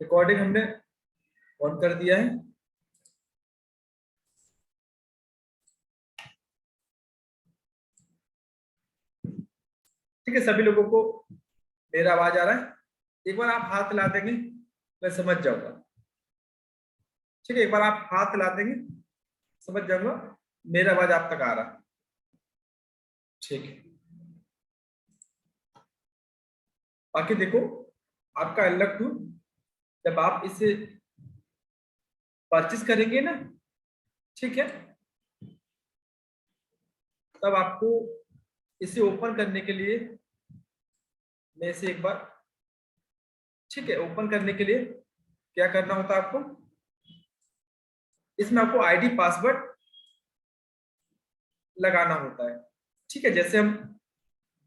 Recording हमने on कर दिया है। ठीक है, सभी लोगों को मेरा आवाज आ रहा है? एक बार आप हाथ हिला देंगे मैं समझ जाऊंगा। ठीक है, एक बार आप हाथ हिला देंगे समझ जाऊंगा मेरा आवाज आप तक आ रहा है। ठीक है, बाकी देखो आपका अलग टूल जब आप इसे परचेज करेंगे ना, ठीक है, तब आपको इसे ओपन करने के लिए मैं इसे एक बार, ठीक है, ओपन करने के लिए क्या करना होता है आपको, इसमें आपको आईडी पासवर्ड लगाना होता है। ठीक है, जैसे हम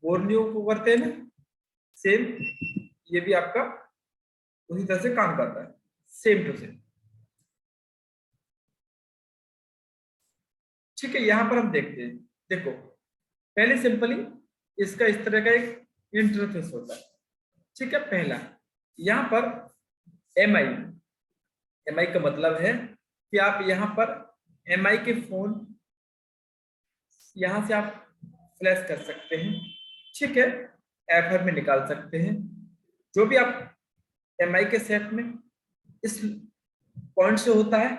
बोर्नियो को करते हैं ना, सेम ये भी आपका उसी तरह से काम करता है, सेम टू सेम। ठीक है, यहां पर हम देखते हैं, देखो पहले सिंपली इसका इस तरह का एक इंटरफेस होता है। ठीक है, पहला यहां पर एम आई का मतलब है कि आप यहां पर एम आई के फोन यहां से आप फ्लैश कर सकते हैं। ठीक है, एफर में निकाल सकते हैं, जो भी आप एम आई के सेट में इस पॉइंट से होता है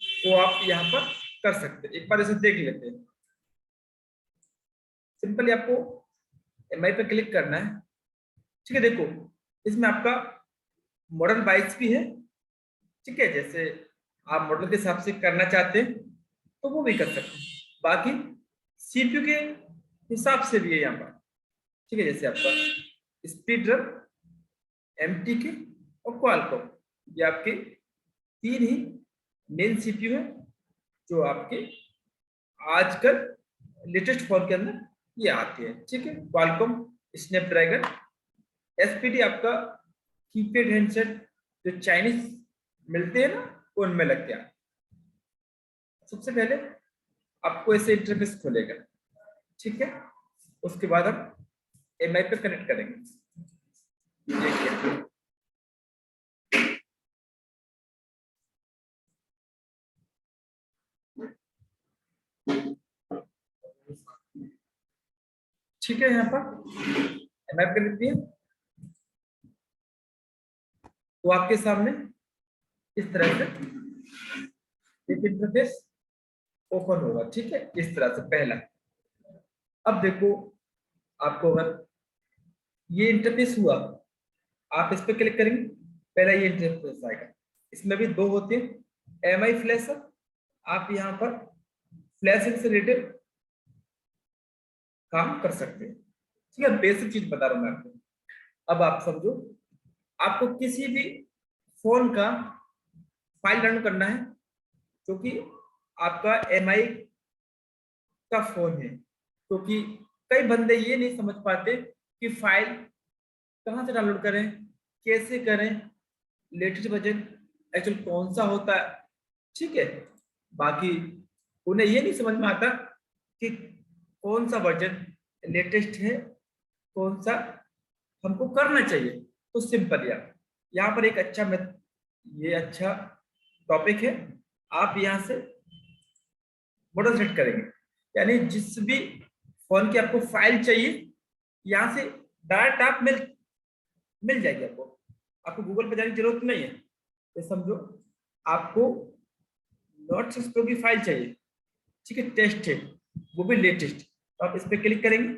वो आप यहां पर कर सकते हैं। एक बार इसे देख लेते हैं। सिंपली आपको एम आई पे क्लिक करना है। ठीक है, देखो इसमें आपका मॉडल बाइक्स भी है। ठीक है, जैसे आप मॉडल के हिसाब से करना चाहते हैं तो वो भी कर सकते हैं, बाकी सीपीयू के हिसाब से भी है यहाँ पर। ठीक है, जैसे आपका स्पीड रन, एमटी के और क्वालकॉम, ये आपके तीन ही मेन सीपीयू है जो आपके आजकल लेटेस्ट फोन के अंदर ये आते हैं। ठीक है, क्वालकॉम स्नैपड्रैगन, एसपीडी आपका कीपैड हैंडसेट जो चाइनीज मिलते हैं ना उनमें लग गया। सबसे पहले आपको ऐसे इंटरफेस खोलेगा। ठीक है, उसके बाद हम एम आई पे कनेक्ट करेंगे। देखिए ठीक है, यहाँ पर एम आई पे कनेक्ट दिए तो आपके सामने इस तरह से एक इंटरफेस ओपन होगा। ठीक है, इस तरह से पहला। अब देखो आपको अगर ये इंटरफेस हुआ, आप इस पे क्लिक करेंगे, पहला ये इंटरफेस आएगा। इसमें भी दो होते हैं, एम आई फ्लैशर, आप यहाँ पर फ्लैशिंग से रिलेटेड काम कर सकते हैं। ठीक है, बेसिक चीज बता रहा हूं मैं आपको। अब आप समझो, आपको किसी भी फोन का फाइल डाउनलोड करना है क्योंकि आपका एम आई का फोन है, क्योंकि कई बंदे ये नहीं समझ पाते कि फाइल कहाँ से डाउनलोड करें, कैसे करें, लेटेस्ट वर्जन एक्चुअल कौन सा होता है। ठीक है, बाकी उन्हें ये नहीं समझ में आता कि कौन सा वर्जन लेटेस्ट है, कौन सा हमको करना चाहिए। तो सिंपल यार, यहाँ पर एक अच्छा ये अच्छा टॉपिक है। आप यहाँ से मॉडल सेट करेंगे, यानी जिस भी फोन की आपको फाइल चाहिए यहाँ से डायरेक्ट आप मिल जाएगी आपको। आपको गूगल पे जाने की जरूरत नहीं है। ये समझो आपको नॉट 6 प्रो की फाइल चाहिए, ठीक है, टेस्ट है, वो भी लेटेस्ट, तो आप इस पे क्लिक करेंगे।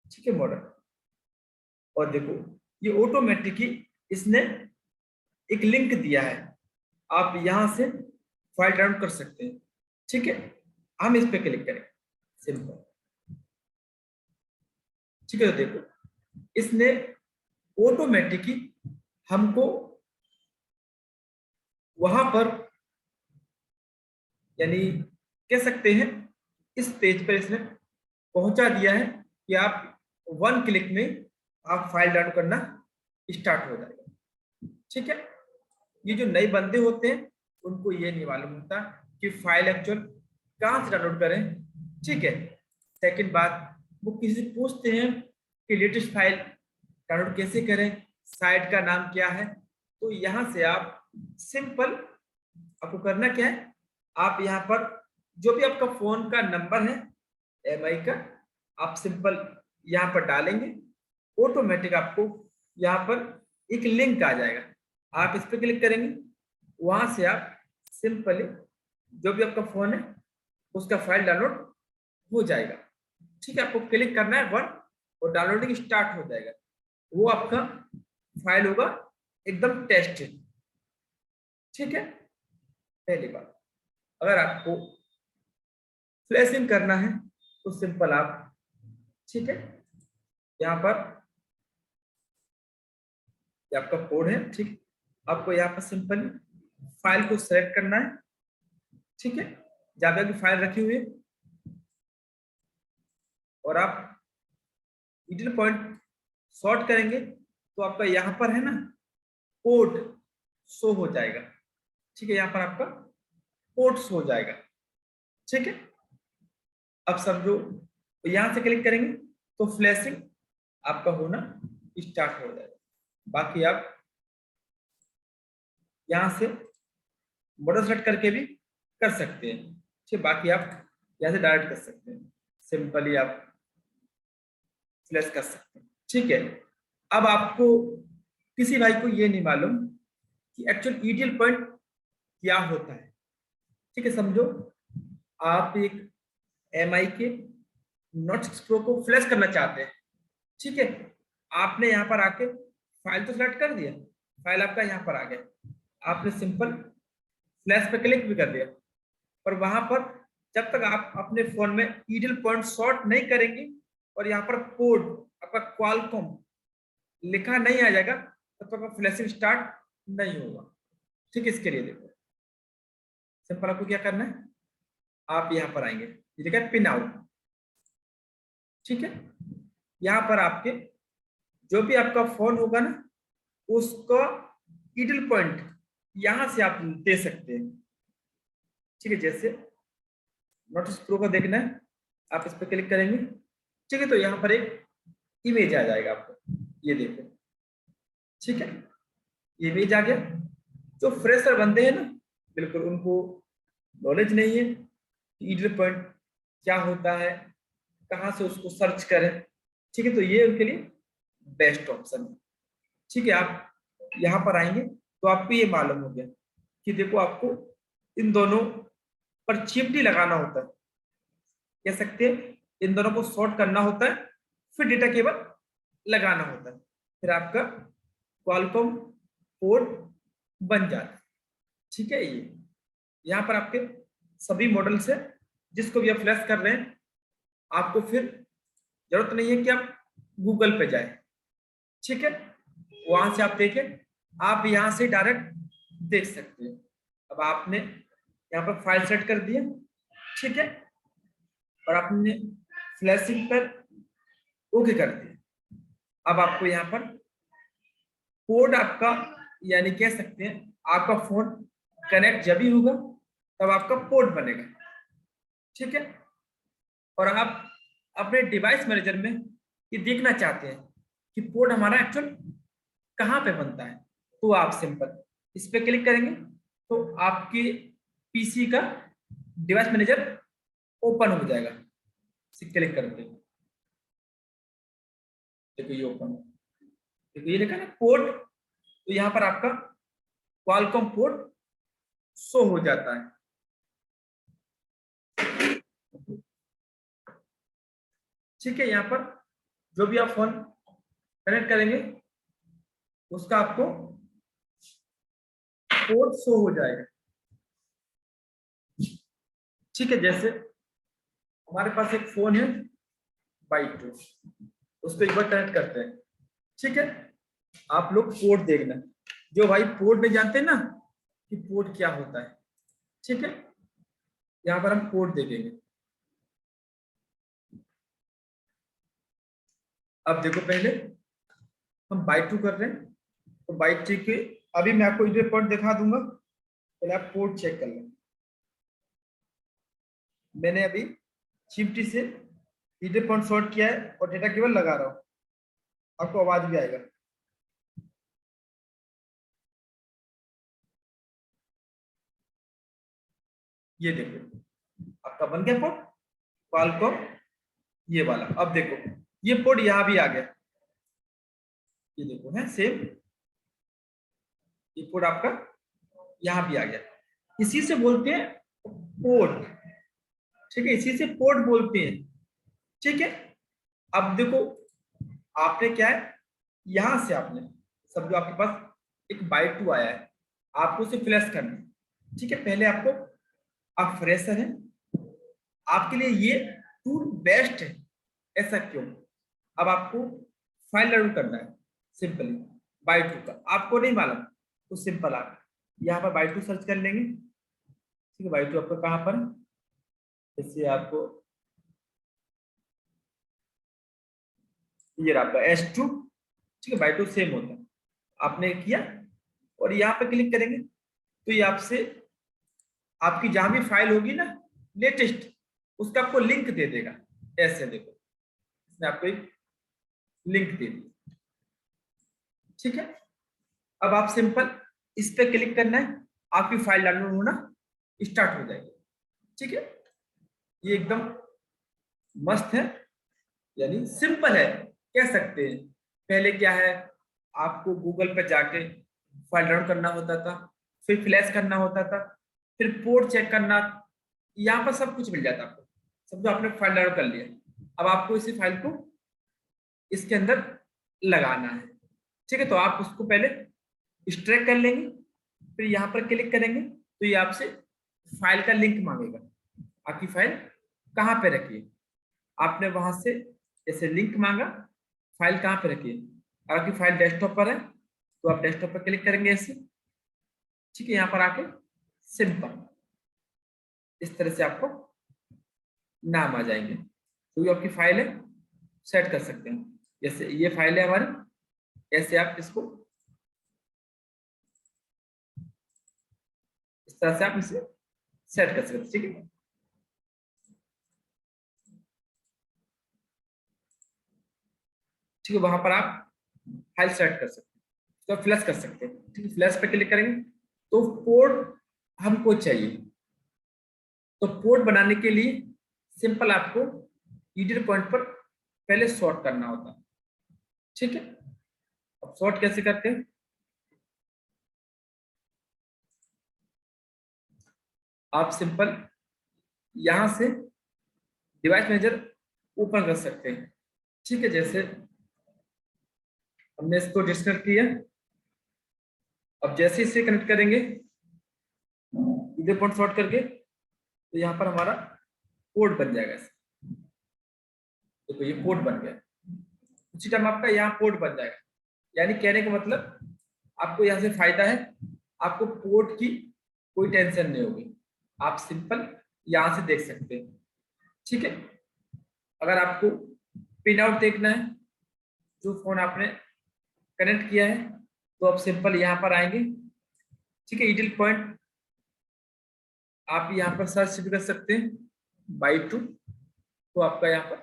ठीक है, मॉडल, और देखो ये ऑटोमेटिकली इसने एक लिंक दिया है, आप यहां से फाइल डाउनलोड कर सकते हैं। ठीक है, हम इस पे क्लिक करें, सिंपल। ठीक है, तो देखो इसने ऑटोमेटिकली हमको वहां पर, यानी कह सकते हैं इस पेज पर इसने पहुंचा दिया है कि आप वन क्लिक में आप फाइल डाउनलोड करना स्टार्ट हो जाएगा। ठीक है, ये जो नए बंदे होते हैं उनको ये नहीं मालूम होता कि फाइल एक्चुअल कहाँ से डाउनलोड करें। ठीक है, सेकंड बात, वो किसी से पूछते हैं कि लेटेस्ट फाइल डाउनलोड कैसे करें, साइट का नाम क्या है, तो यहाँ से आप सिंपल, आपको करना क्या है, आप यहाँ पर जो भी आपका फोन का नंबर है एमआई का, आप सिंपल यहाँ पर डालेंगे, ऑटोमेटिक आपको यहाँ पर एक लिंक आ जाएगा, आप इस पर क्लिक करेंगे, वहां से आप सिंपली जो भी आपका फोन है उसका फाइल डाउनलोड हो जाएगा। ठीक है, आपको क्लिक करना है वन और डाउनलोडिंग स्टार्ट हो जाएगा। वो आपका फाइल होगा एकदम टेस्टेड। ठीक है, पहली बात। अगर आपको फ्लैशिंग करना है तो सिंपल आप, ठीक है, यहाँ पर ये आपका कोड है, ठीक, आपको यहाँ पर सिंपल फाइल को सेलेक्ट करना है। ठीक है, जहां पे आपकी फाइल रखी हुई है, और आप ईडल पॉइंट सॉर्ट करेंगे तो आपका यहाँ पर है ना कोड शो हो जाएगा। ठीक है, यहाँ पर आपका कोड शो हो जाएगा। ठीक है, अब समझो, तो यहां से क्लिक करेंगे तो फ्लैशिंग आपका होना स्टार्ट हो जाएगा। बाकी आप यहां से मॉडल सेलेक्ट करके भी कर सकते हैं। ठीक, बाकी आप यहाँ से डायरेक्ट कर सकते हैं, सिंपली आप फ्लैश कर सकते हैं। ठीक है, अब आपको किसी भाई को ये नहीं मालूम कि एक्चुअल ईडीएल पॉइंट क्या होता है। ठीक है, समझो आप एक एमआई के नोट 6 प्रो को फ्लैश करना चाहते हैं। ठीक है, आपने यहाँ पर आके फाइल तो सिलेक्ट कर दिया, फाइल आपका यहाँ पर आ गया, आपने सिंपल फ्लैश पे क्लिक भी कर दिया, पर वहां पर जब तक आप अपने फोन में ईडल पॉइंट सॉर्ट नहीं करेंगे और यहाँ पर कोड आपका क्वालकॉम लिखा नहीं आ जाएगा तब तक फ्लैशिंग स्टार्ट नहीं होगा। ठीक है, इसके लिए देखो सिंपल आपको क्या करना है, आप यहाँ पर आएंगे, ये लिखा है पिन आउट। ठीक है, यहाँ पर आपके जो भी आपका फोन होगा ना उसका ईडल पॉइंट यहां से आप दे सकते हैं। ठीक है, जैसे नोटिस प्रो का देखना है, आप इस पर क्लिक करेंगे। ठीक है, तो यहाँ पर एक इमेज आ जाएगा आपको, ये देखो। ठीक है, ये इमेज आ गया। जो फ्रेशर बंदे हैं ना, बिल्कुल उनको नॉलेज नहीं है ईडल पॉइंट क्या होता है, कहाँ से उसको सर्च करें। ठीक है, तो ये उनके लिए बेस्ट ऑप्शन है। ठीक है, आप यहाँ पर आएंगे तो आपको ये मालूम हो गया कि देखो आपको इन दोनों पर चिमटी लगाना होता है, कह सकते हैं इन दोनों को सॉर्ट करना होता है, फिर डेटा केबल लगाना होता है, फिर आपका क्वालकॉम पोर्ट बन जाता है। ठीक है, ये यहाँ पर आपके सभी मॉडल से जिसको भी आप फ्लैश कर रहे हैं, आपको फिर जरूरत नहीं है कि आप गूगल पे जाए। ठीक है, वहां से आप देखें, आप यहां से डायरेक्ट देख सकते हैं। अब आपने यहाँ पर फाइल सेट कर दिया। ठीक है, और आपने फ्लैशिंग पर ओके कर दिया। अब आपको यहाँ पर कोड आपका, यानी कह सकते हैं आपका फोन कनेक्ट जब भी होगा तब आपका पोर्ट बनेगा। ठीक है, और आप अपने डिवाइस मैनेजर में ये देखना चाहते हैं कि पोर्ट हमारा एक्चुअल कहाँ पे बनता है, तो आप सिंपल इस पे क्लिक करेंगे तो आपके पीसी का डिवाइस मैनेजर ओपन हो जाएगा। क्लिक करते देखो ये ओपन, देखो ये लिखा ना पोर्ट, तो यहाँ पर आपका क्वालकॉम पोर्ट शो हो जाता है। ठीक है, यहाँ पर जो भी आप फोन कनेक्ट करेंगे उसका आपको पोर्ट शो हो जाएगा। ठीक है, जैसे हमारे पास एक फोन है बाइक, उसको एक बार कनेक्ट करते हैं। ठीक है, आप लोग पोर्ट देखना, जो भाई पोर्ट नहीं जानते ना कि पोर्ट क्या होता है। ठीक है, यहाँ पर हम पोर्ट देखेंगे। अब देखो, पहले हम बाइट टू कर रहे हैं, तो बाइट टू के अभी मैं आपको इधर पॉइंट दिखा दूंगा, पहले आप पोर्ट चेक कर लें। मैंने अभी चिमटी से इधर पॉइंट शॉर्ट किया है और डेटा केबल लगा रहा हूँ, आपको आवाज भी आएगा। ये देखो आपका बन गया पोर्ट क्वालकॉम ये वाला। अब देखो ये पोर्ट यहां भी आ गया, ये देखो है सेम, ये पोर्ट आपका यहां भी आ गया। इसी से बोलते हैं पोर्ट, ठीक है, इसी से पोर्ट बोलते हैं, ठीक है। अब देखो आपने क्या है, यहां से आपने समझो आपके पास एक बाय टू आया है, आपको उसे फ्लैश करना है, ठीक है। पहले आपको, आप फ्रेशर हैं, आपके लिए ये टूल बेस्ट है। ऐसा क्यों? अब आपको फाइल डाउनलोड करना है सिंपली बाय टू का, आपको नहीं मालूम तो सिंपल आप यहाँ पर बाय टू सर्च कर लेंगे, ठीक है। बाय टू आपका कहाँ पर है, जैसे आपको ये आपका S2, ठीक है, बाय टू सेम होता है। आपने किया और यहाँ पे क्लिक करेंगे तो ये आपसे आपकी जहां भी फाइल होगी ना लेटेस्ट, उसका आपको लिंक दे देगा। ऐसे देखो इसने आपको एक लिंक दे दी, ठीक है। अब आप सिंपल इस पे क्लिक करना है, आपकी फाइल डाउनलोड होना स्टार्ट हो जाएगी, ठीक है। ये एकदम मस्त है, यानी सिंपल है कह सकते हैं। पहले क्या है, आपको गूगल पे जाके फाइल डाउनलोड करना होता था, फिर फ्लैश करना होता था, फिर पोर्ट चेक करना, यहाँ पर सब कुछ मिल जाता आपको। समझो आपने फाइल डाउनलोड कर लिया, अब आपको इसी फाइल को इसके अंदर लगाना है, ठीक है। तो आप उसको पहले एक्सट्रैक्ट कर लेंगे, फिर यहाँ पर क्लिक करेंगे तो ये आपसे फाइल का लिंक मांगेगा, आपकी फाइल कहाँ पे रखी है। आपने वहां से जैसे लिंक मांगा, फाइल कहाँ पे रखी है, अगर आपकी फाइल डेस्कटॉप पर है तो आप डेस्कटॉप पर क्लिक करेंगे ऐसे, ठीक है। यहाँ पर आके सिंपल इस तरह से आपको नाम आ जाएंगे, तो ये आपकी फाइल है, सेट कर सकते हैं। जैसे ये फाइल है हमारी, ऐसे आप इसको इस तरह से आप इसे सेट कर सकते हैं, ठीक है। ठीक है, वहां पर आप फाइल सेट कर सकते हैं, तो फ्लैश कर सकते हैं, ठीक है। फ्लैश पे क्लिक करेंगे तो पोर्ट हमको चाहिए, तो पोर्ट बनाने के लिए सिंपल आपको ईडिट पॉइंट पर पहले सॉर्ट करना होता है, ठीक है। अब सॉर्ट कैसे करते हैं, आप सिंपल यहां से डिवाइस मैनेजर ओपन कर सकते हैं, ठीक है। जैसे हमने इसको डिस्कनेक्ट किया, अब जैसे इसे कनेक्ट करेंगे इधर पॉइंट सॉर्ट करके, तो यहाँ पर हमारा पोर्ट बन जाएगा। देखो ये पोर्ट बन गया, उसी टाइम आपका यहाँ पोर्ट बन जाएगा। यानी कहने का मतलब आपको यहाँ से फायदा है, आपको पोर्ट की कोई टेंशन नहीं होगी, आप सिंपल यहाँ से देख सकते हैं, ठीक है। अगर आपको पिन आउट देखना है जो फोन आपने कनेक्ट किया है, तो आप सिंपल यहाँ पर आएंगे, ठीक है। ईडिट पॉइंट आप यहाँ पर सर्च भी कर सकते हैं बाई टू, तो आपका यहाँ पर,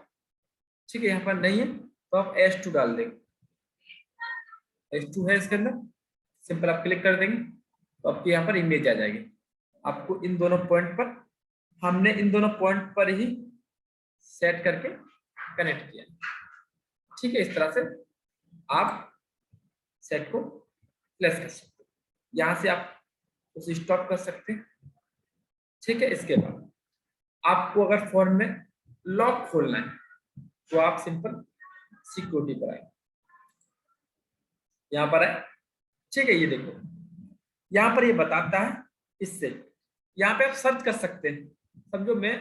ठीक है। यहाँ पर नहीं है तो आप S2 डाल देंगे, S2 है इसके अंदर, सिंपल आप क्लिक कर देंगे तो आपके यहाँ पर इमेज आ जाएगी। आपको इन दोनों पॉइंट पर, हमने इन दोनों पॉइंट पर ही सेट करके कनेक्ट किया, ठीक है। इस तरह से आप सेट को प्लेस कर सकते हैं, यहाँ से आप उसे स्टॉप कर सकते हैं, ठीक है। इसके बाद आपको अगर फोन में लॉक खोलना है तो आप सिंपल सिक्योरिटी पर आए, यहाँ पर आए, ठीक है। ये देखो यहाँ पर ये बताता है, इससे यहाँ पे आप सर्च कर सकते हैं। समझो मैं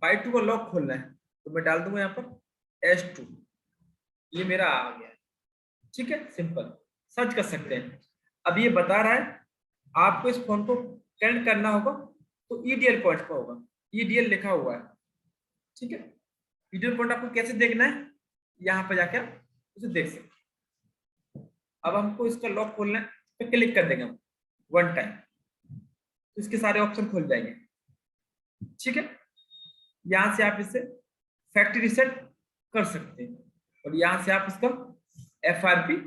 बाई टू का लॉक खोलना है तो मैं डाल दूंगा यहाँ पर S2, ये मेरा आ गया, ठीक है। सिंपल सर्च कर सकते हैं। अब ये बता रहा है आपको इस फोन को कनेक्ट करना होगा तो EDL पॉइंट पर होगा, EDL लिखा हुआ है, ठीक है। EDL पॉइंट आपको कैसे देखना है, यहाँ पर जाकर उसे देख सकते हैं। अब हमको इसका लॉक खोलना है तो क्लिक कर देंगे हम वन टाइम, तो इसके सारे ऑप्शन खुल जाएंगे, ठीक है। यहाँ से आप इसे फैक्ट्री रीसेट कर सकते हैं और यहाँ से आप इसका FRP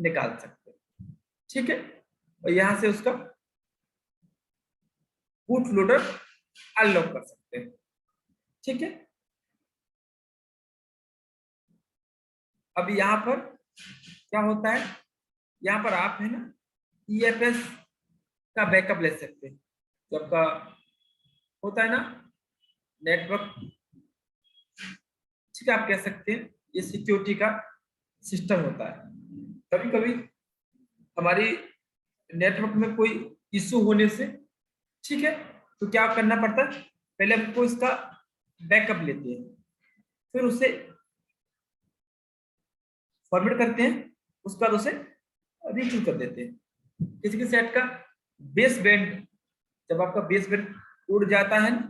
निकाल सकते हैं, ठीक है। और यहाँ से उसका बूट लोडर अनलॉक कर सकते हैं। ठीक है, अब यहाँ पर क्या होता है, यहाँ पर आप है ना ईएफएस का बैकअप ले सकते हैं। जो आपका होता है ना नेटवर्क, ठीक है, आप कह सकते हैं ये सिक्योरिटी का सिस्टम होता है। कभी कभी हमारी नेटवर्क में कोई इशू होने से, ठीक है, तो क्या करना पड़ता है, पहले हमको इसका बैकअप लेते हैं, फिर उसे फॉरवर्ड करते हैं, उसके बाद उसे रिट्रीव कर देते हैं। किसी किसी सेट का बेस बैंड, जब आपका बेस बैंड उड़ जाता है ना,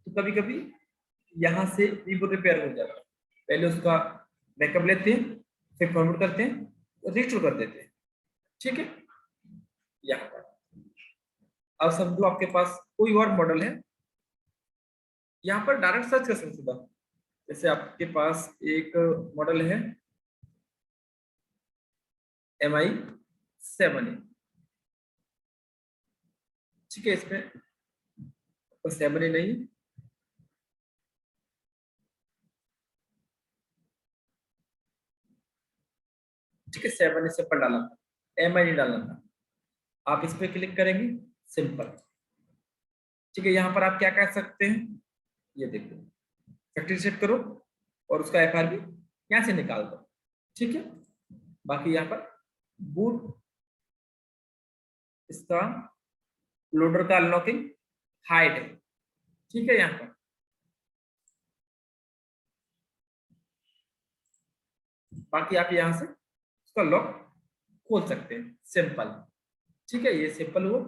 तो कभी कभी यहाँ से रिपेयर हो जाता है। पहले उसका बैकअप लेते हैं, फिर फॉरवर्ड करते हैं, रिट्रीव कर देते हैं। ठीक है, यहाँ पर अब समझो आपके पास कोई और मॉडल है, यहाँ पर डायरेक्ट सर्च कर सकते हो। जैसे आपके पास एक मॉडल है MI7A, ठीक है, इसमें 7A नहीं, ठीक है, 7A सिंपल डाला था, MI नहीं डालना था। आप इस पे क्लिक करेंगे, सिंपल, ठीक है। यहाँ पर आप क्या कर सकते हैं, ये देखो, फैक्ट्री सेट करो और उसका FRP यहाँ से निकाल दो। ठीक है, बाकी यहाँ पर बूट, इसका लोडर का अनलॉकिंग हाइड है। ठीक है, यहाँ पर बाकी आप यहाँ से उसका लॉक खोल सकते हैं, सिंपल। ठीक है, ये सिंपल हुआ,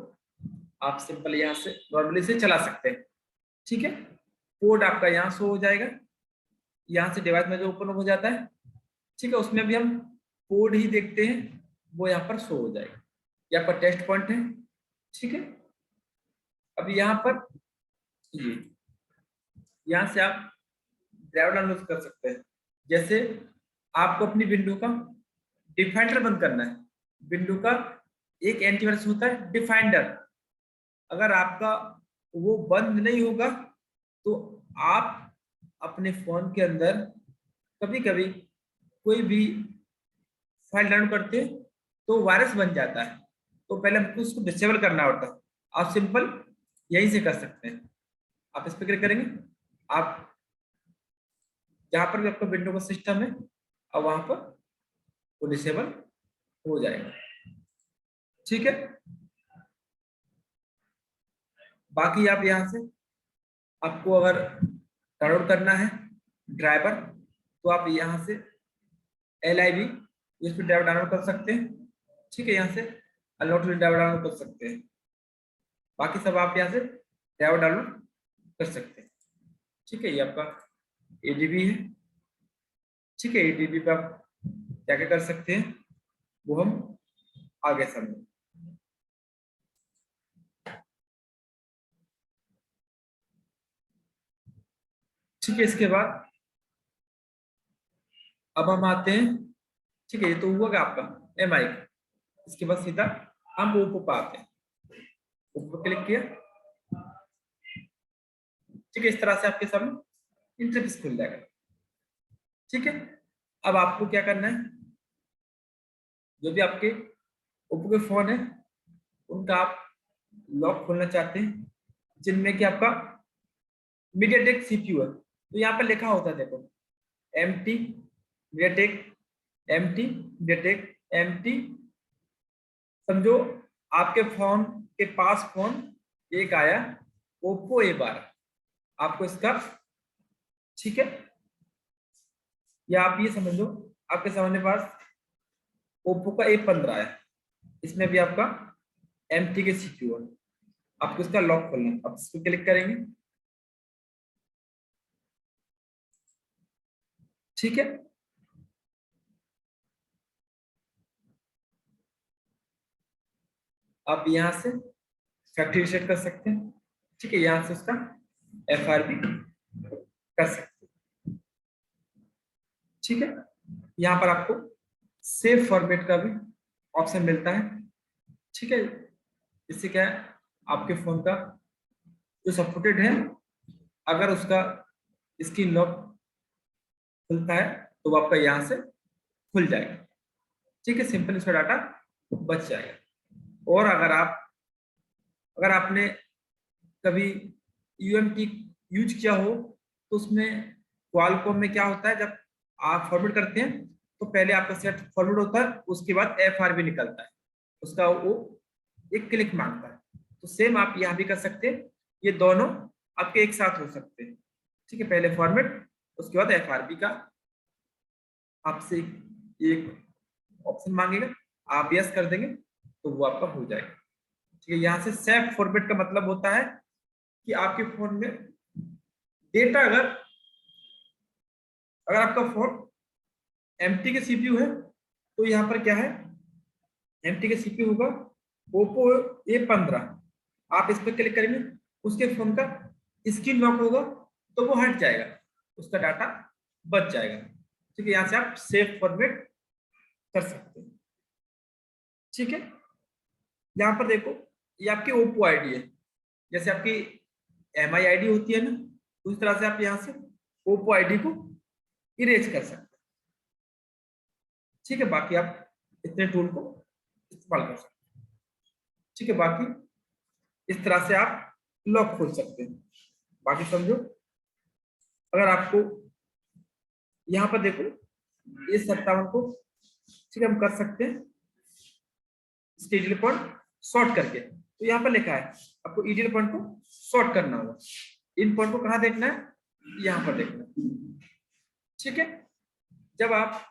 आप सिंपल यहाँ से नॉर्मली से चला सकते हैं। ठीक है, कोड आपका यहाँ शो हो जाएगा, यहाँ से डिवाइस में जो ओपन हो जाता है, ठीक है, उसमें भी हम कोड ही देखते हैं, वो यहाँ पर शो हो जाएगा। ये आपका टेस्ट पॉइंट है। ठीक है, अब यहाँ पर ये यहाँ से आप ड्राइवर डाउनलोड कर सकते हैं। जैसे आपको अपनी विंडो का डिफाइंडर बंद करना है, विंडो का एक एंटीवायरस होता है डिफाइंडर, अगर आपका वो बंद नहीं होगा तो आप अपने फोन के अंदर कभी कभी कोई भी फाइल डाउनलोड करते हैं तो वायरस बन जाता है, तो पहले हमको उसको डिसेबल करना होता है। आप सिंपल यहीं से कर सकते हैं। आप इस पर क्लिक करेंगे, आप जहां पर भी आपका विंडो का सिस्टम है, अब वहां पर वो डिसेबल हो जाएगा। ठीक है, बाकी आप यहाँ से, आपको अगर डाउनलोड करना है ड्राइवर, तो आप यहाँ से LIB इस पर ड्राइवर डाउनलोड कर सकते हैं। ठीक है, यहाँ से अनलॉक ड्राइवर डाउनलोड कर सकते हैं। बाकी सब आप यहाँ से ड्राइवर डाउनलोड कर सकते हैं। ठीक है, ये आपका ADB है। ठीक है, ADB पे आप क्या क्या कर सकते हैं वो हम आगे समझें। ठीक है, इसके बाद अब हम आते हैं, ठीक है, ये तो हुआ क्या आपका MI, इसके बाद सीधा हम ओप्पो पे आते हैं। ओप्पो क्लिक किया, ठीक है, इस तरह से आपके सामने इंटरफेस खुल जाएगा। ठीक है, अब आपको क्या करना है, जो भी आपके ओप्पो के फोन है उनका आप लॉक खोलना चाहते हैं, जिनमें कि आपका मीडियाटेक CPU है, तो यहाँ पर लिखा होता है, देखो MT MediaTek, MT MediaTek, MT, समझो आपके फोन के पास फोन एक आया ओप्पो A12, आपको इसका, ठीक है, या आप ये समझ लो आपके सामने पास ओप्पो का A15 है, इसमें भी आपका MT के CPU है, आपको इसका लॉक खोलना है। आप इस पर क्लिक करेंगे, ठीक है, आप यहाँ से फैक्ट्री सेट कर सकते हैं। ठीक है, यहाँ से उसका FRP कर सकते हैं। ठीक है, यहाँ पर आपको सेव फॉर्मेट का भी ऑप्शन मिलता है। ठीक है, इससे क्या है, आपके फोन का जो सपोर्टेड है, अगर उसका स्क्रीन लॉक खुलता है तो वो आपका यहाँ से खुल जाएगा। ठीक है, सिंपल इसका डाटा बच जाएगा। और अगर आपने कभी यूएमटी यूज किया हो तो उसमें क्वालकॉम में क्या होता है, जब आप फॉरवर्ड करते हैं तो पहले आपका सेट फॉरवर्ड होता है, उसके बाद एफआरबी निकलता है, उसका वो एक क्लिक मांगता है। तो सेम आप यहाँ भी कर सकते हैं, ये दोनों आपके एक साथ हो सकते हैं। ठीक है, पहले फॉर्मेट उसके बाद एफआरबी का आपसे एक ऑप्शन मांगेगा, आप यस कर देंगे तो वो आपका हो जाएगा। ठीक है, यहाँ से सेफ फॉर्मेट का मतलब होता है कि आपके फोन में डेटा अगर आपका फोन एमटी के सीपीयू है तो यहाँ पर क्या है, एमटी के सीपीयू होगा ओप्पो A15, आप इस पर क्लिक करेंगे उसके फोन का स्क्रीन लॉक होगा तो वो हट जाएगा, उसका डाटा बच जाएगा। ठीक है, यहाँ से आप सेफ फॉर्मेट कर सकते हैं। ठीक है, यहाँ पर देखो ये आपकी ओप्पो आईडी है, जैसे आपकी MI आईडी होती है ना, उस तरह से आप यहाँ से ओप्पो आईडी को इरेज कर सकते हैं। ठीक है, बाकी आप इतने टूल को इस्तेमाल कर सकते हैं। ठीक है, बाकी इस तरह से आप लॉक खोल सकते हैं। बाकी समझो, अगर आपको यहाँ पर देखो इस 57 को, ठीक है, हम कर सकते हैं ईडीएल पॉइंट सॉर्ट करके। तो यहाँ पर लिखा है आपको ईडीएल पॉइंट को सॉर्ट करना होगा, इन पॉइंट को कहाँ देखना है, यहाँ पर देखना है। ठीक है, जब आप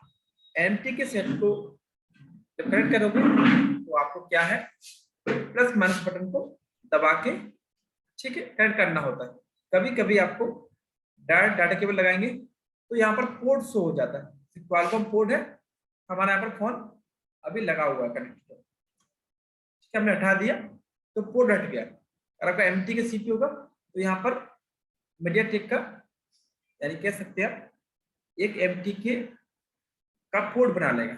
एमटी के सेट को कनेक्ट करोगे तो आपको क्या है, प्लस माइनस बटन को दबा के, ठीक है, कनेक्ट करना होता है। कभी कभी आपको डायरेक्ट डाटा केबल लगाएंगे तो यहाँ पर पोर्ट शो हो जाता है, क्वालकॉम पोर्ट है हमारा, यहाँ पर फोन अभी लगा हुआ है कनेक्ट, ठीक है, हमने हटा दिया तो पोर्ट हट गया। अगर आपका एमटी का सीपीयू होगा तो यहाँ पर मीडियाटेक का, यानी कह सकते हैं आप एक एमटी के का पोर्ट बना लेगा,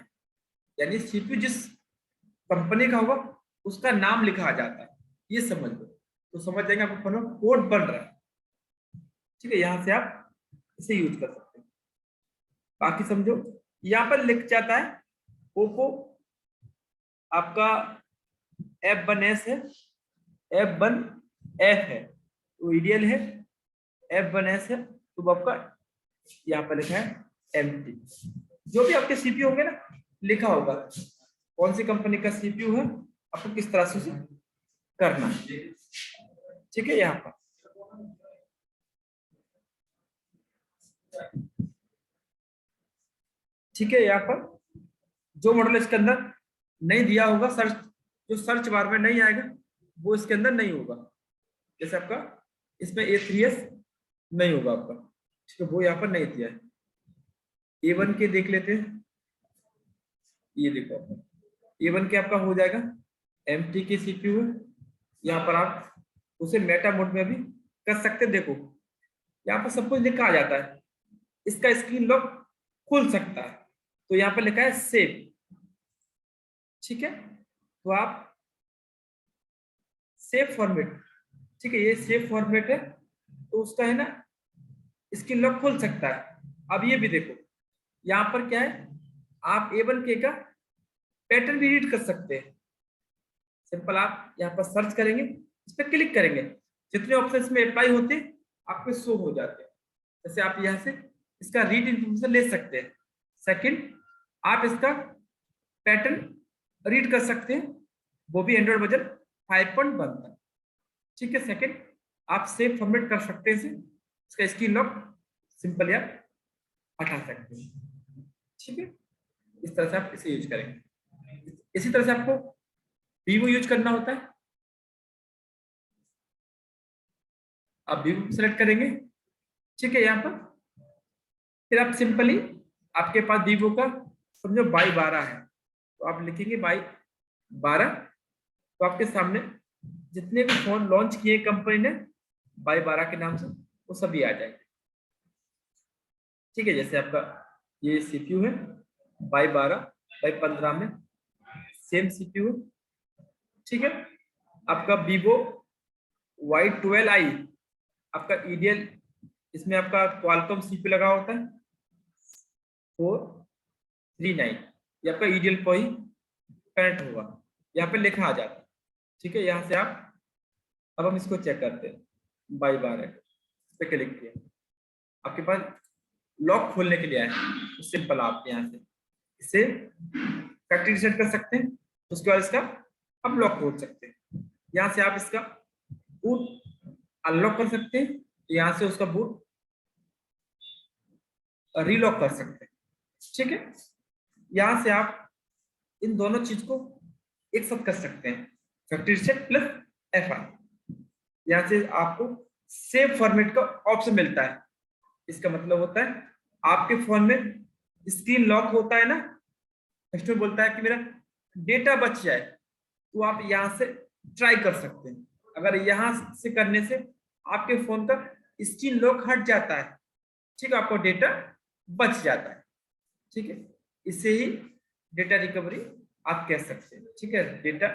यानी सीपीयू जिस कंपनी का होगा उसका नाम लिखा आ जाता है, ये समझ लो, तो समझ जाएंगे आपको फोन में पोर्ट बन रहा है। ठीक है, यहाँ से आप इसे यूज कर सकते हैं। बाकी समझो, यहाँ पर लिख जाता है ओप्पो आपका F1S है, F1F है, तो ईडीएल है, F1S है, तो आपका यहाँ पर लिखा है एमटी। जो भी आपके सीपीयू होंगे ना, लिखा होगा कौन सी कंपनी का सीपीयू है, आपको किस तरह से करना है। ठीक है, यहाँ पर ठीक है, यहाँ पर जो मॉडल इसके अंदर नहीं दिया होगा, सर्च जो सर्च बार में नहीं आएगा वो इसके अंदर नहीं होगा, जैसे आपका इसमें A3S नहीं होगा आपका, ठीक है, वो यहाँ पर नहीं दिया है। A1 के देख लेते हैं, ये देखो आपका A1 के आपका हो जाएगा, एमटी के सीपीयू है, यहाँ पर आप उसे मेटा मोड में भी कर सकते हैं। देखो यहाँ पर सब कुछ लिखा आ जाता है, इसका स्क्रीन लॉक खुल सकता है, तो यहाँ पर लिखा है सेव। ठीक है, तो आप सेव फॉर्मेट, ठीक है, ये सेव फॉर्मेट है तो उसका है ना स्क्रीन लॉक खुल सकता है। अब ये भी देखो यहाँ पर क्या है, आप A1K का पैटर्न भी रीड कर सकते हैं। सिंपल आप यहाँ पर सर्च करेंगे, इस पर क्लिक करेंगे, जितने ऑप्शन इसमें अप्लाई होते हैं आपको शो हो जाते हैं। जैसे आप यहाँ से इसका रीड इन्फॉर्मेशन ले सकते हैं। सेकंड, आप इसका पैटर्न रीड कर सकते हैं, वो भी एंड्रॉइड वर्जन 5.1 तक। ठीक है, सेकंड आप सेव फॉर्मेट कर सकते हैं, इसका स्क्रीन लॉक सिंपल या हटा सकते हैं। ठीक है, इस तरह से आप इसे यूज करेंगे। इसी तरह से आपको वीवो यूज करना होता है, आप वीवो सेलेक्ट करेंगे। ठीक है, यहाँ पर फिर आप सिंपली, आपके पास वीवो का समझो Y12 है तो आप लिखेंगे Y12, तो आपके सामने जितने भी फोन लॉन्च किए कंपनी ने Y12 के नाम से वो सभी आ जाएंगे। ठीक है, जैसे आपका ये सीपीयू है Y12, Y15 में सेम सीपीयू है। ठीक है, आपका वीवो Y12i आपका ईडीएल, इसमें आपका क्वालकॉम सीपीयू लगा होता है 439, ये आपका ईडीएल को ही कनेक्ट होगा, यहाँ पे लिखा आ जाता है। ठीक है, यहाँ से आप, अब हम इसको चेक करते हैं। बाई बार है, इस पे क्लिक किया, आपके पास लॉक खोलने के लिए आया है। सिंपल आप यहाँ से इसे फैक्ट्री रीसेट कर सकते हैं, उसके बाद इसका हम लॉक खोल सकते हैं। यहाँ से आप इसका बूट अनलॉक कर सकते हैं, यहाँ से उसका बूट रीलॉक कर सकते हैं। ठीक है, यहाँ से आप इन दोनों चीज को एक साथ कर सकते हैं, फैक्ट्री रीसेट प्लस FI। यहाँ से आपको सेव फॉर्मेट का ऑप्शन मिलता है। इसका मतलब होता है आपके फोन में स्क्रीन लॉक होता है ना, कस्टमर बोलता है कि मेरा डेटा बच जाए, तो आप यहाँ से ट्राई कर सकते हैं। अगर यहाँ से करने से आपके फोन का स्क्रीन लॉक हट जाता है, ठीक है, आपको डेटा बच जाता है। ठीक है, इससे ही डेटा रिकवरी आप कह सकते हैं। ठीक है, डेटा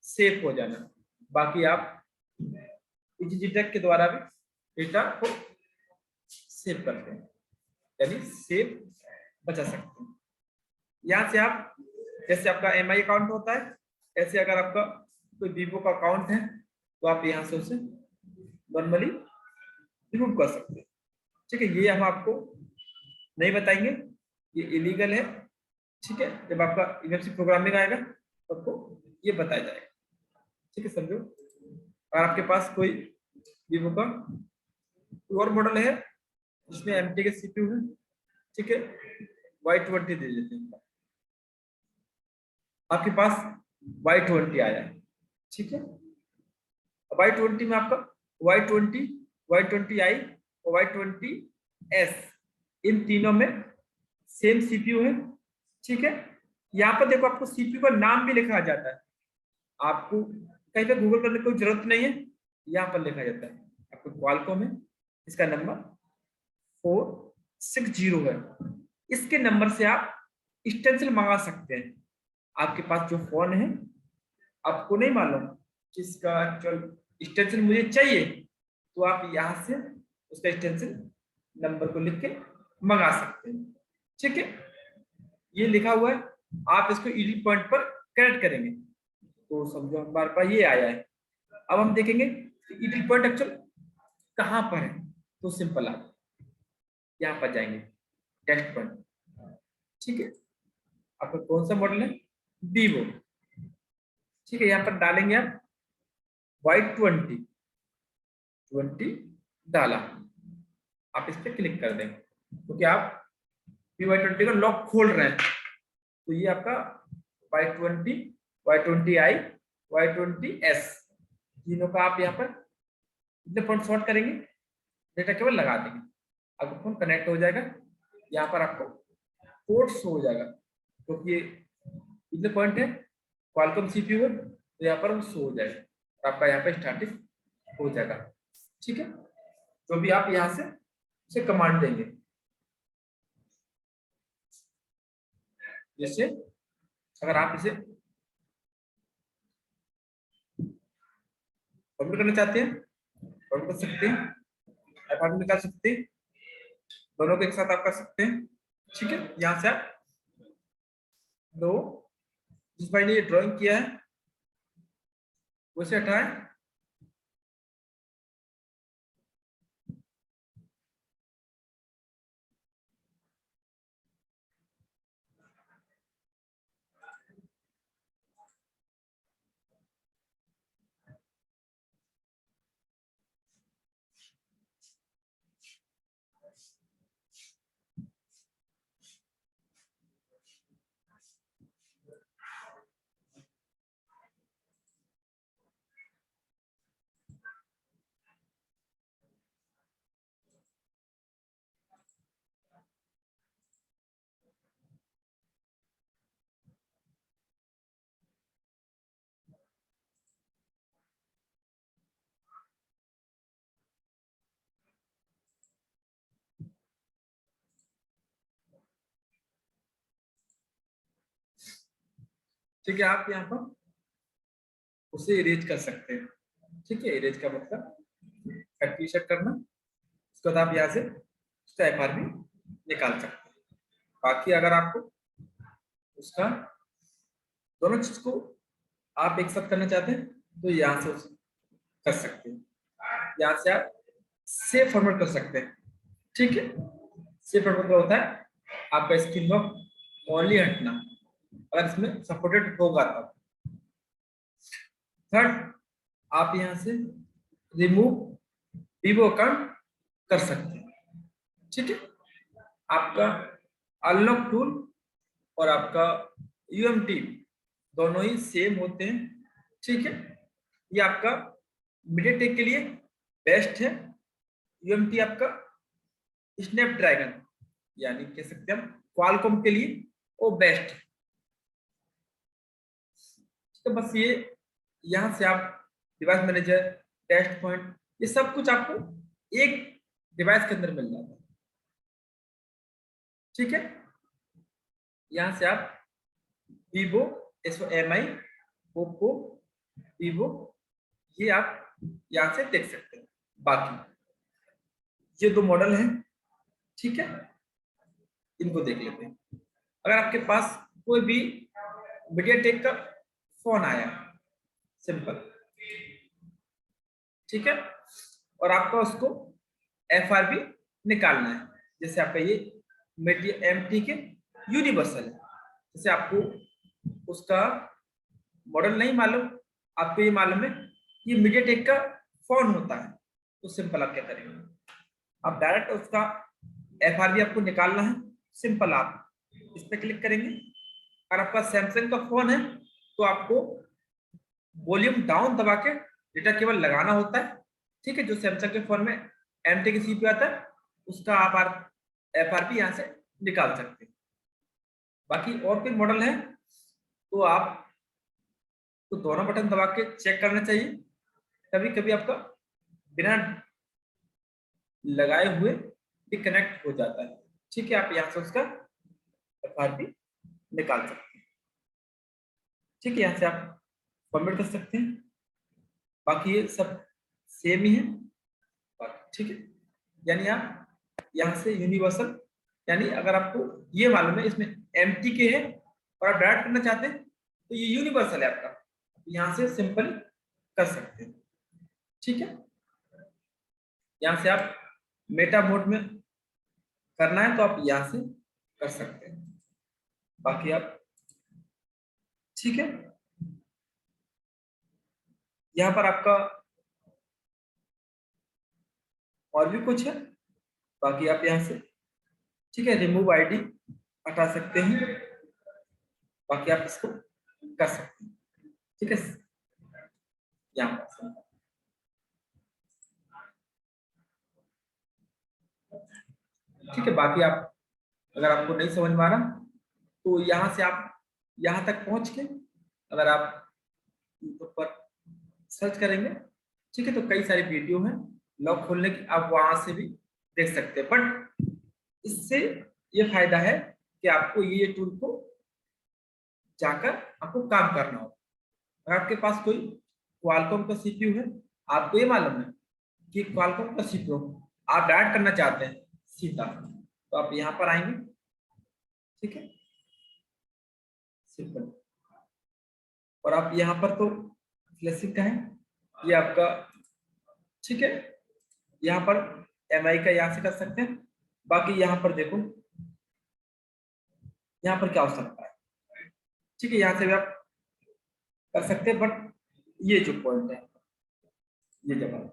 सेव हो जाना। बाकी आप डिटेक्ट के द्वारा भी डेटा को सेव करते हैं, यानी सेव बचा सकते हैं। यहाँ से आप, जैसे आपका MI अकाउंट होता है, ऐसे अगर आपका कोई वीवो का अकाउंट है तो आप यहाँ से उसे नॉर्मली रिमूव कर सकते हैं। ठीक है, ये हम आपको नहीं बताएंगे, ये इलीगल है। ठीक है, जब आपका इमर्सिव प्रोग्रामिंग आएगा तो आपको ये बताया जाएगा। ठीक है, समझो। अगर आपके पास कोई वीवो का और मॉडल है जिसमें MT के CPU है, ठीक है, Y20 दे देते हैं, आपके पास Y20 आया है। ठीक है, Y20 में आपका Y20, Y20i और Y20s, इन तीनों में सेम CPU है। ठीक है, यहाँ पर देखो आपको CPU का नाम भी लिखा जाता है, आपको कहीं पे गूगल करने की कोई जरूरत नहीं है, यहाँ पर लिखा जाता है। आपको क्वालकॉम है, इसका नंबर 460 है। इसके नंबर से आप एक्सटेंशन मंगा सकते हैं। आपके पास जो फोन है, आपको नहीं मालूम किसका एक्चुअल एक्सटेंशन मुझे चाहिए, तो आप यहाँ से उसका एक्सटेंशन नंबर को लिख के मंगा सकते हैं। ठीक है, ये लिखा हुआ है, आप इसको ईडी पॉइंट पर कनेक्ट करेंगे तो समझो हमारे पास ये आया है। अब हम देखेंगे ईडी पॉइंट एक्चुअल कहाँ पर है, तो सिंपल आप यहाँ पर जाएंगे, टेस्ट पॉइंट। ठीक है, आपका कौन सा मॉडल है, वीवो। ठीक है, यहाँ पर डालेंगे आप Y20 डाला, आप इस पर क्लिक कर देंगे क्योंकि आप Y20 का लॉक खोल रहे हैं। तो ये आपका Y20, Y20i, Y20s, तीनों का आप यहाँ पर इतने पॉइंट शॉर्ट करेंगे, डेटा केवल लगा देंगे, आपका फोन कनेक्ट हो जाएगा। यहाँ पर आपको पोर्ट शो हो जाएगा क्योंकि इतने पॉइंट है, क्वालकॉम CPU है, तो यहाँ पर शो हो जाएगा, आपका यहाँ पे स्टार्टिंग हो जाएगा। ठीक है, तो भी आप यहाँ से उसे कमांड देंगे, जैसे अगर आप इसे कंप्यूटर करना चाहते हैं कंप्यूटर कर सकते हैं, FI निकाल सकते हैं, दोनों को एक साथ आप कर सकते हैं। ठीक है, यहाँ से आप लो, जिस भाई ने ये ड्राइंग किया है उसे हटाएं। ठीक है, आप यहाँ पर उसे इरेज कर सकते हैं। ठीक है, इरेज का मतलब फैक्ट्री सेट करना। उसके बाद आप यहाँ से उसका FRP निकाल सकते हैं। बाकी अगर आपको उसका दोनों चीज को आप एक साथ करना चाहते हैं तो यहाँ से कर सकते हैं। यहाँ से आप सेव फॉर्मेट कर सकते हैं। ठीक है, सेव फॉर्मेट क्या होता है, आपका स्क्रीन लॉक ओनली हटना अगर इसमें सपोर्टेड होगा तब। थर्ड, आप यहाँ से रिमूव वीवो अकाउंट कर सकते हैं। ठीक है, आपका अनलॉक टूल और आपका UMT दोनों ही सेम होते हैं। ठीक है, ये आपका मीडियाटेक के लिए बेस्ट है। UMT आपका स्नैपड्रैगन यानी कह सकते हैं हम क्वालकॉम के लिए वो बेस्ट है। तो बस ये यहाँ से आप डिवाइस मैनेजर, टेस्ट पॉइंट, ये सब कुछ आपको एक डिवाइस के अंदर मिल जाता है। ठीक है, यहाँ से आप वीवो, MI, ओप्पो, वीवो, ये आप यहाँ से देख सकते हैं। बाकी ये दो मॉडल हैं। ठीक है, इनको देख लेते हैं। अगर आपके पास कोई भी मीडियाटेक का फोन आया, सिंपल, ठीक है, और आपका उसको FRP निकालना है, जैसे आपका ये मीडिया MT के यूनिवर्सल है, जैसे आपको उसका मॉडल नहीं मालूम, आपको ये मालूम है ये मीडियाटेक का फोन होता है, तो सिंपल आप क्या करेंगे, आप डायरेक्ट उसका FRP आपको निकालना है। सिंपल आप इस पे क्लिक करेंगे। अगर आपका सैमसंग का फोन है तो आपको वॉल्यूम डाउन दबा के डेटा केबल लगाना होता है। ठीक है, जो सैमसंग के फोन में MT की CPU आता है उसका आप FRP यहाँ से निकाल सकते हैं। बाकी और कोई मॉडल है तो आप तो दोनों बटन दबा के चेक करना चाहिए। कभी कभी आपका बिना लगाए हुए डिकनेक्ट हो जाता है। ठीक है, आप यहाँ से उसका FRP निकाल सकते हैं। ठीक है, यहाँ से आप फॉर्मेट कर सकते हैं। बाकी ये सब सेम ही है। ठीक है, यानी आप यहाँ से यूनिवर्सल, यानी अगर आपको ये मालूम है इसमें MT के है और आप डायरेक्ट करना चाहते हैं तो ये यूनिवर्सल है आपका, यहाँ से सिंपल कर सकते हैं। ठीक है, यहाँ से आप मेटा मोड में करना है तो आप यहाँ से कर सकते हैं। बाकी आप, ठीक है, यहाँ पर आपका और भी कुछ है। बाकी आप यहाँ से, ठीक है, रिमूव ID हटा सकते हैं। बाकी आप इसको कर सकते हैं। ठीक है, यहाँ पर ठीक है। बाकी आप अगर आपको नहीं समझ में आ रहा तो यहाँ से आप यहाँ तक पहुंच के अगर आप यूट्यूब पर सर्च करेंगे, ठीक है, तो कई सारी वीडियो हैं लॉक खोलने की, आप वहां से भी देख सकते हैं। बट इससे ये फायदा है कि आपको ये टूल को जाकर आपको काम करना हो। अगर आपके पास कोई क्वालकॉम का CPU है, आपको ये मालूम है कि क्वालकॉम का CPU आप डायरेक्ट करना चाहते हैं सीधा, तो आप यहाँ पर आएंगे। ठीक है, सिंपल, और आप यहाँ पर तो फ्लैशिंग का है ये आपका। ठीक है, यहाँ पर MI का यहाँ से कर सकते हैं। बाकी यहाँ पर देखो, यहाँ पर क्या हो सकता है। ठीक है, यहाँ से भी आप कर सकते हैं, बट ये जो पॉइंट है ये जगह,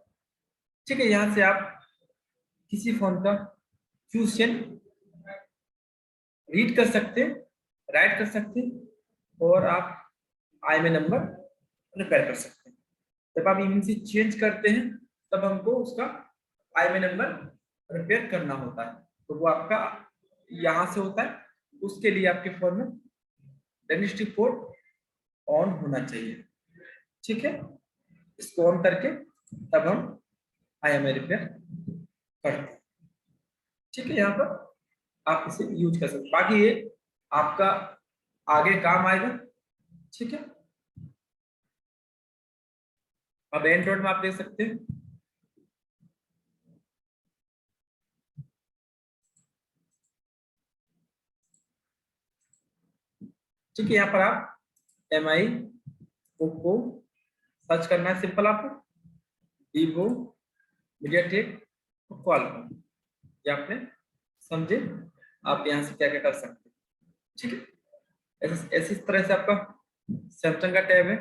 ठीक है, यहाँ से आप किसी फोन का क्यूशन रीड कर सकते हैं, राइट कर सकते हैं, और आप IMEI नंबर रिपेयर कर सकते हैं। जब आप इमेज चेंज करते हैं तब हमको उसका IMEI नंबर रिपेयर करना होता है, तो वो आपका यहाँ से होता है। उसके लिए आपके फोन में डायनेस्टी पोर्ट ऑन होना चाहिए। ठीक है, इसको ऑन करके तब हम IMEI रिपेयर करते हैं। ठीक है, यहाँ पर आप इसे यूज कर सकते हैं। बाकी ये आपका आगे काम आएगा। ठीक है, अब एंड्रॉइड में आप देख सकते हैं ठीक है। यहाँ पर आप MI, ओप्पो सर्च करना है सिंपल आपको, वीवो, मीडियाटेक और क्वालकॉम, ये आपने समझे। आप यहाँ से क्या क्या कर सकते हैं ठीक है। ऐसे ऐसी तरह से आपका सैमसंग का टैब है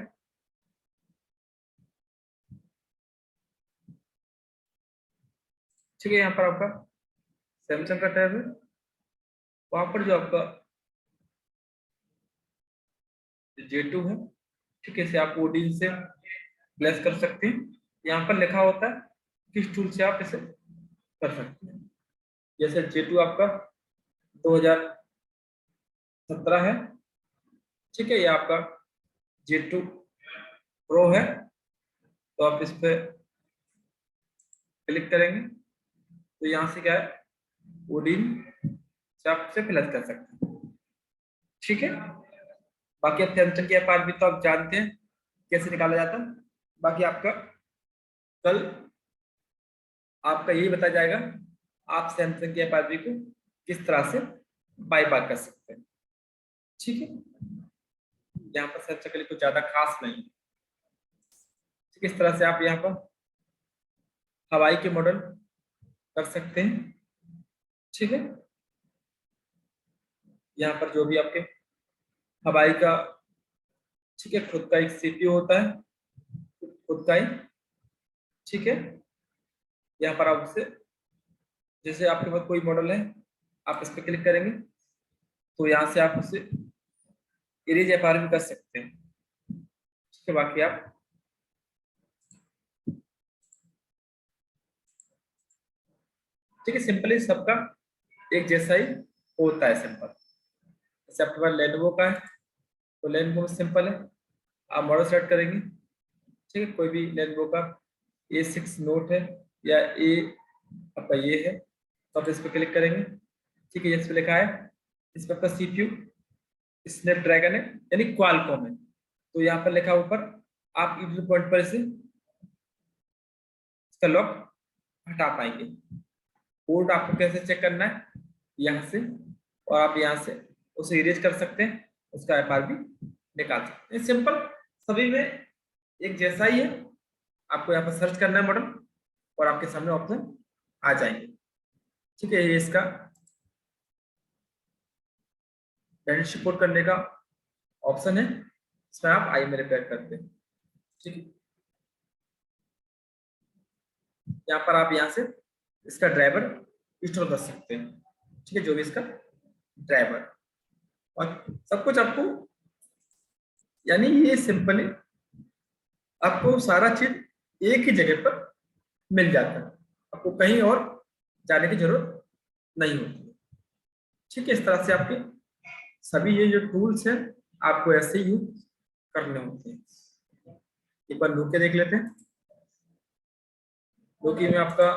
ठीक है। यहाँ पर आपका सैमसंग का टैब है, वहां पर जो आपका J2 है ठीक है, इसे आप ओडिन से प्लेस कर सकते हैं। यहाँ पर लिखा होता है किस टूल से आप इसे कर सकते हैं। जैसे J2 आपका 2017 है ठीक है, ये आपका J2 प्रो है, तो आप इस पे क्लिक करेंगे तो यहाँ से क्या है, ओडिन से आप इसे फिलअप कर सकते हैं ठीक है। बाकी अब सैमसंग के पास भी तो आप जानते हैं कैसे निकाला जाता है। बाकी आपका कल आपका यही बताया जाएगा आप सैमसंग के एपआरबी को किस तरह से बाईपास कर सकते हैं ठीक है। यहाँ पर सैमसंग के लिए कुछ ज्यादा खास नहीं है ठीक है। इस तरह से आप यहाँ पर हवाई के मॉडल कर सकते हैं ठीक है। यहाँ पर जो भी आपके हवाई का ठीक है, खुद का एक CPU होता है, खुद का ही ठीक है। यहाँ पर आप उसे, जैसे आपके पास कोई मॉडल है आप इस पर क्लिक करेंगे तो यहाँ से आप उसे इरेज एफआरबी कर सकते हैं ठीक है। बाकी आप ठीक है, सिंपली सबका एक जैसा ही होता है सिंपल। जैसे आपके पास लेनोवो का है तो लेनोवो में सिंपल है, आप मॉडल सेलेक्ट करेंगे ठीक है, कोई भी लेनोवो का A6 नोट है या ए आपका ये है तो आप इस पर क्लिक करेंगे ठीक है। इस पर लिखा है, इस पर आपका CPU स्नैपड्रैगन है यानी क्वालकॉम है, तो यहाँ पर लिखा ऊपर आप इस पॉइंट पर इसे इसका लॉक हटा पाएंगे। कोड आपको कैसे चेक करना है यहाँ से, और आप यहाँ से उसे इरेज कर सकते हैं, उसका एफआरबी निकाल सकते हैं सिंपल। सभी में एक जैसा ही है, आपको यहाँ पर सर्च करना है मॉडल और आपके सामने ऑप्शन आ जाएंगे ठीक है। ये इसका रिपोर्ट करने का ऑप्शन है, इसमें आप आई में रिपेयर करते हैं ठीक है। यहाँ पर आप यहाँ से इसका ड्राइवर इंस्टॉल कर सकते हैं ठीक है, जो भी इसका ड्राइवर और सब कुछ आपको, यानी ये सिंपली आपको सारा चीज एक ही जगह पर मिल जाता है, आपको कहीं और जाने की जरूरत नहीं होती ठीक है। इस तरह से आपके सभी ये जो टूल्स हैं आपको ऐसे ही यूज करने होते हैं। एक बार नोकिया देख लेते हैं। नोकिया में आपका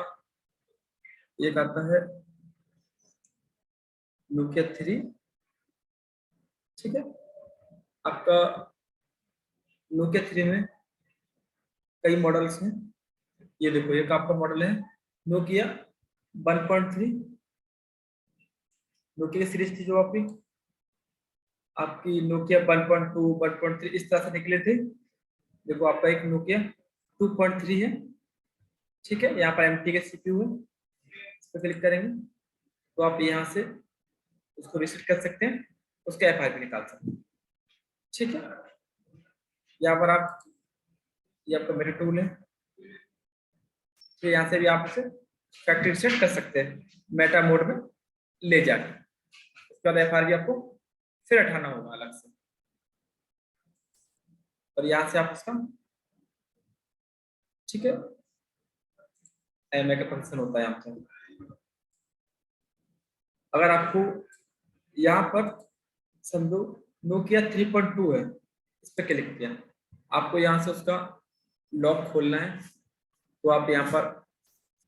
एक आता है नोकिया 3 ठीक है। आपका नोकिया 3 में कई मॉडल्स हैं, ये देखो एक आपका मॉडल है नोकिया 1.3, नोकिया की सीरीज थी जो आपकी नोकिया 1.2 1.3 इस तरह से निकले थे। देखो आपका एक नोकिया 2.3 है ठीक है, यहाँ पर MT के CPU है, इस पर क्लिक करेंगे तो आप यहाँ से उसको रिसेट कर सकते हैं, उसका एफआईपी निकाल सकते हैं ठीक है। यहाँ पर आप, ये आपका मेरा टूल है, तो यहाँ से भी आप इसे फैक्ट्री सेट कर सकते हैं मेटा मोड में ले जाकर। उसके बाद एफआरबी आपको फिर हटाना होगा अलग से, और यहाँ से आप उसका ठीक है एमए का फंक्शन होता है यहाँ पर। अगर आपको यहाँ पर समझो नोकिया 3.2 है, इस पर क्लिक किया, आपको यहाँ से उसका लॉक खोलना है तो आप यहाँ पर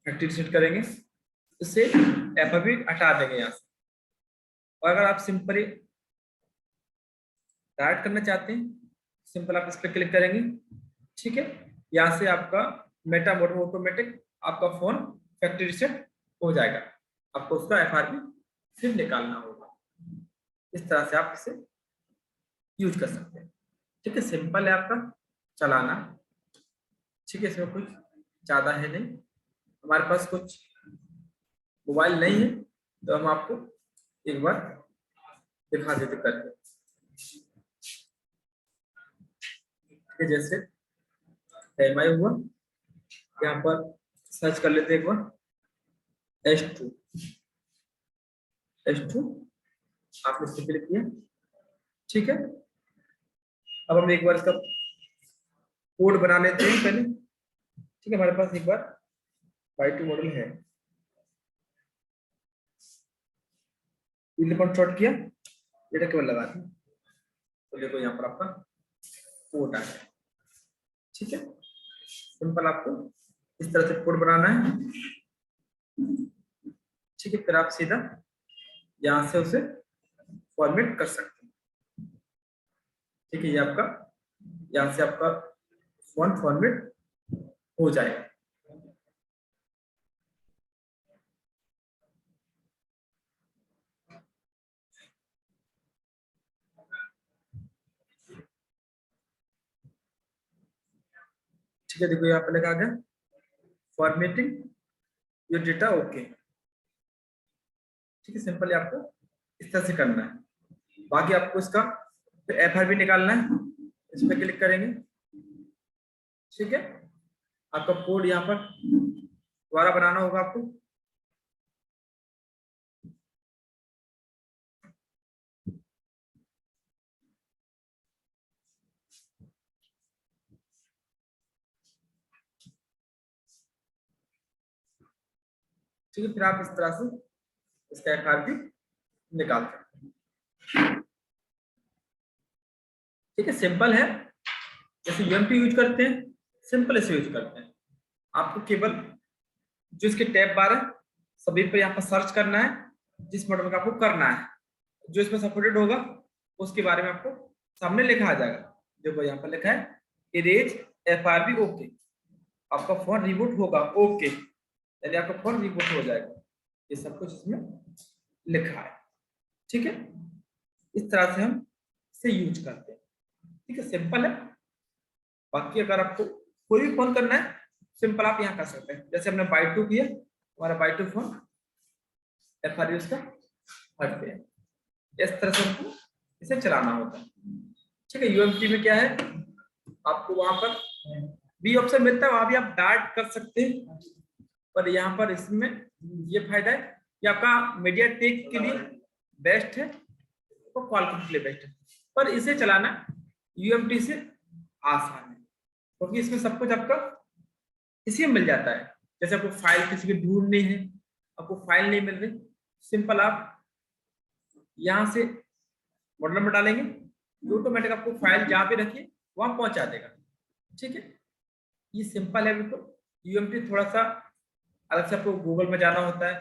फैक्ट्री सेट करेंगे, इससे एफआरबी हटा देंगे यहाँ से। और अगर आप सिंपली डायरेक्ट करना चाहते हैं, सिंपल आप इस पर क्लिक करेंगे ठीक है, यहाँ से आपका मेटा मोड में ऑटोमेटिक आपका फोन फैक्ट्री रीसेट हो जाएगा। आपको उसका एफआरपी फिर निकालना होगा। इस तरह से आप इसे यूज कर सकते हैं। ठीक है, सिंपल है आपका चलाना। ठीक है, इसमें कुछ ज्यादा है नहीं। हमारे पास कुछ मोबाइल नहीं है तो हम आपको एक बार दिखा देते करके। जैसे एमआई हुआ, यहाँ पर सर्च कर लेते एक बार S2 आपने इस पर क्लिक किया। ठीक है, अब हम एक बार इसका कोड बना लेते हैं पहले। ठीक है, हमारे पास एक बार Y2 मॉडल है। शॉर्ट किया, डेटा केवल लगा दिया, तो देखो यहाँ पर आपका कोड आ गया। ठीक है, सिंपल आपको इस तरह से कोड बनाना है। ठीक है, फिर आप सीधा यहाँ से उसे फॉर्मेट कर सकते हैं। ठीक है, ये आपका यहाँ से आपका फोन फॉर्मेट हो जाएगा। ठीक है, देखो यहाँ पे लिखा आ गया फॉर्मेटिंग योर डेटा ओके। ठीक है, सिंपली आपको इस तरह से करना है। बाकी आपको इसका एफआरपी निकालना है, इस पर क्लिक करेंगे। ठीक है, आपका कोड यहाँ पर दोबारा बनाना होगा आपको। ठीक है, फिर आप इस तरह से इसका एफआरपी निकाल सकते हैं। ठीक है, सिंपल है। जैसे यूएमपी यूज करते हैं, सिंपल ऐसे यूज करते हैं। आपको केवल जो इसके टैब बार है सभी पर यहाँ पर सर्च करना है, जिस मॉडल का आपको करना है, जो इसमें सपोर्टेड होगा उसके बारे में आपको सामने लिखा आ जाएगा। देखो यहाँ पर लिखा है इरेज एफआरबी ओके, आपका फोन रिबूट होगा ओके, यानी आपका फोन रिबूट हो जाएगा। ये सब कुछ इसमें लिखा है। ठीक है, इस तरह से हम इसे यूज करते हैं। ठीक है, सिंपल है। बाकी अगर आपको कोई भी फोन करना है, सिंपल आप यहाँ कर सकते हैं। जैसे हमने Y2 किया, हमारा Y2 फोन एफआरबी उसका हटते हैं। इस तरह से हमको इसे चलाना होता है। ठीक है, यूएमपी में क्या है, आपको वहां पर बी ऑप्शन मिलता है, वहां भी आप डार्ट कर सकते हैं। पर यहाँ पर इसमें ये फायदा है कि आपका मीडिया टेक के लिए बेस्ट है, तो क्वालकॉम के लिए बेस्ट है। पर इसे चलाना यूएमटी से आसान है, क्योंकि इसमें सब कुछ आपका इसी में मिल जाता है। जैसे आपको फाइल किसी की ढूंढनी है, आपको फाइल नहीं मिल रही, सिंपल आप यहाँ से मॉडल नंबर डालेंगे, ऑटोमेटिक आपको फाइल जहाँ पे रखिए वहां पहुंचा देगा। ठीक है, ये सिंपल है बिल्कुल। यूएमटी थोड़ा सा अलग से आपको गूगल में जाना होता है,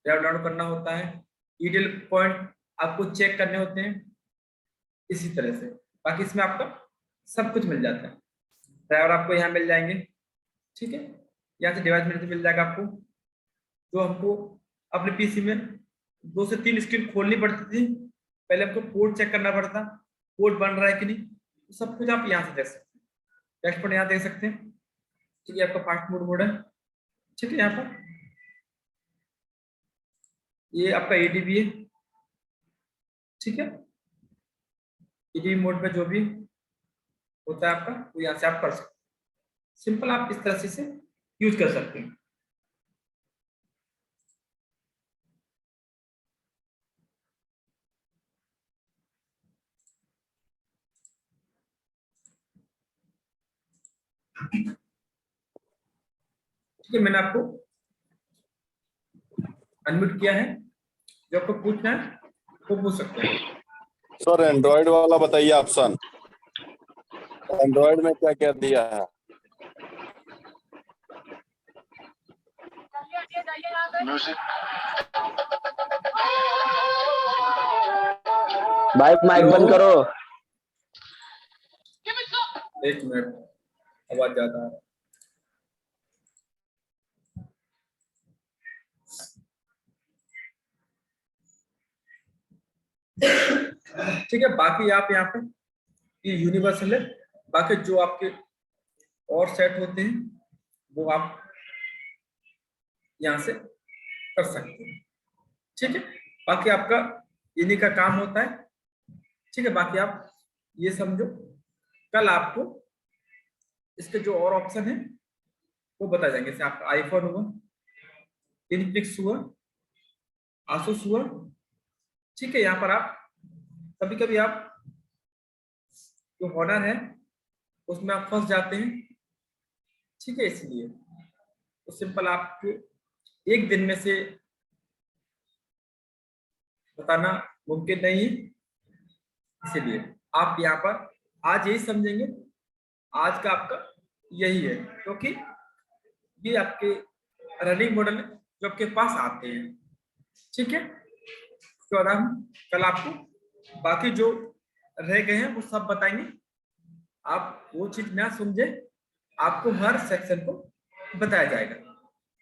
ड्राइव डाउन करना होता है, ईडीएल पॉइंट आपको चेक करने होते हैं, इसी तरह से। बाकी इसमें आपका सब कुछ मिल जाता है। ड्राइवर आपको यहाँ मिल जाएंगे। ठीक है, यहाँ से डिवाइस मिल जाएगा आपको, जो हमको अपने पीसी में 2 से 3 स्क्रीन खोलनी पड़ती थी। पहले हमको पोर्ट चेक करना पड़ता, पोर्ट बन रहा है कि नहीं, तो सब कुछ आप यहाँ से देख सकते हैं। डैशबोर्ड यहाँ देख सकते हैं। ठीक है, आपका फास्ट मोड है। ठीक है, यहाँ पर ये आपका एडीबी है। ठीक है, एडीबी मोड में जो भी होता है आपका, वो यहाँ से आप कर सकते हैं। सिंपल आप इस तरह से इसे यूज कर सकते हैं। ठीक है, मैंने आपको अनम्यूट किया है, जो आपको पूछना है वो पूछ सकते हैं। सर एंड्रॉइड वाला बताइए ऑप्शन, एंड्रॉइड में क्या क्या दिया है? भाई माइक बंद करो। 1 मिनट, आवाज ज्यादा है। ठीक है, बाकी आप यहाँ पे ये यूनिवर्सल है, बाकी जो आपके और सेट होते हैं वो आप यहाँ से कर सकते हैं। ठीक है, बाकी आपका इन्हीं का काम होता है। ठीक है, बाकी आप ये समझो, कल आपको इसके जो और ऑप्शन है वो बता जाएंगे। जैसे आपका आईफोन हुआ, इनफिनिक्स हुआ, आसूस हुआ। ठीक है, यहाँ पर आप कभी कभी आप जो हॉनर है उसमें आप फंस जाते हैं। ठीक है, इसलिए तो सिंपल आपको एक दिन में से बताना मुमकिन नहीं है, इसीलिए आप यहाँ पर आज यही समझेंगे। आज का आपका यही है, क्योंकि ये आपके रनिंग मॉडल जो आपके पास आते हैं। ठीक है, उसके बाद हम कल आपको बाकी जो रह गए हैं वो सब बताएंगे। आप वो चीज ना समझे, आपको हर सेक्शन को बताया जाएगा।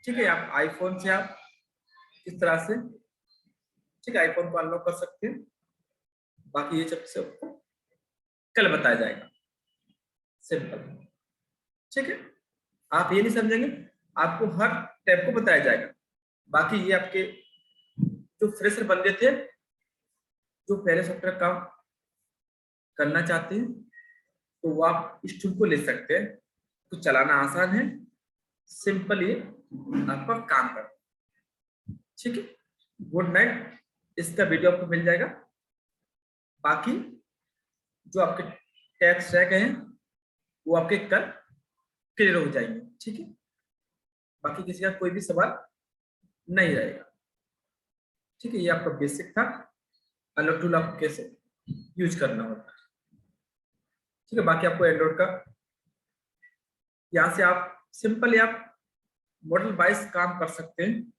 ठीक है, आप आईफोन से आप किस तरह से, ठीक है, आईफोन को अनलॉक कर सकते हैं, बाकी ये सब आपको कल बताया जाएगा, सिंपल। ठीक है, आप ये नहीं समझेंगे, आपको हर टैब को बताया जाएगा। बाकी ये आपके जो फ्रेशर बंदे थे जो पहले सॉफ्टवेयर काम करना चाहते हैं, तो वो आप इस टूल को ले सकते हैं। तो चलाना आसान है, सिंपल ये आपका काम कर। ठीक है, गुड नाइट। इसका वीडियो आपको मिल जाएगा। बाकी जो आपके टैब्स रह गए हैं वो आपके कल क्लियर हो जाएंगे। ठीक है, बाकी किसी का कोई भी सवाल नहीं रहेगा। ठीक है, ये आपका बेसिक था, अलग टूल आपको कैसे यूज करना होता है। ठीक है, बाकी आपको एंड्रॉइड का यहाँ से आप सिंपली आप मॉडल वाइज काम कर सकते हैं।